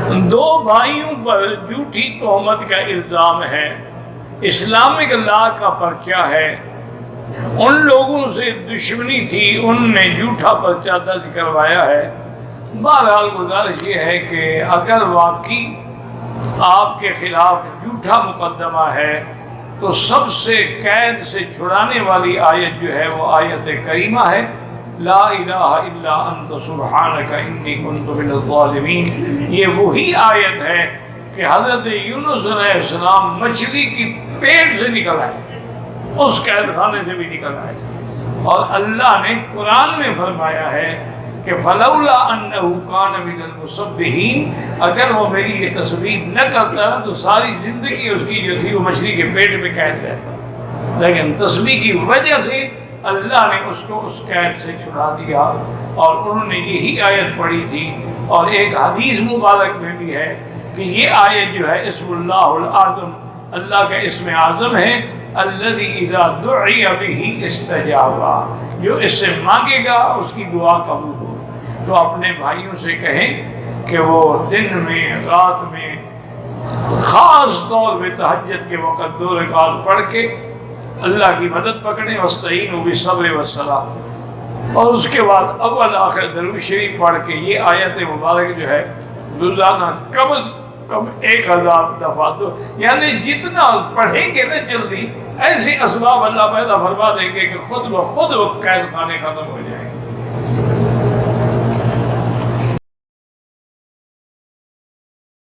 دو بھائیوں پر جھوٹی تہمت کا الزام ہے، اسلامک لا کا پرچہ ہے، ان لوگوں سے دشمنی تھی، ان نے جھوٹا پرچہ درج کروایا ہے۔ بہرحال گزارش یہ ہے کہ اگر واقعی آپ کے خلاف جھوٹا مقدمہ ہے تو سب سے قید سے چھڑانے والی آیت جو ہے وہ آیت کریمہ ہے، لا الہ الا انت سبحانک انی کنت من الظالمین۔ یہ وہی آیت ہے کہ حضرت یونس علیہ السلام مچھلی کی پیٹ سے نکل آئے، اس قید خانے سے بھی نکل آئے، اور اللہ نے قرآن میں فرمایا ہے کہ فلولا انہ کان من المسبحین، اگر وہ میری یہ تسبیح نہ کرتا تو ساری زندگی اس کی جو تھی وہ مچھلی کے پیٹ میں قید رہتا، لیکن تسبیح کی وجہ سے اللہ نے اس کو اس قید سے چھڑا دیا، اور انہوں نے یہی آیت پڑھی تھی۔ اور ایک حدیث مبارک میں بھی ہے کہ یہ آیت جو ہے اسم اللہ الاعظم، اللہ کا اسم اعظم ہے، الذی اذا دعی بہ استجاب، جو اس سے مانگے گا اس کی دعا قبول ہو۔ تو اپنے بھائیوں سے کہیں کہ وہ دن میں رات میں خاص طور پہ تہجد کے وقت 2 رکعت پڑھ کے اللہ کی مدد پکڑیں، واستعینوا بالصبر والصلاۃ، اور اس کے بعد اول آخر درود شریف پڑھ کے یہ آیت مبارک جو ہے روزانہ کم از کم 1000 دفعہ دو، یعنی جتنا پڑھیں گے نا جلدی، ایسے اسباب اللہ پیدا فرما دیں گے کہ خود بخود وہ قید خانے ختم ہو جائیں گے۔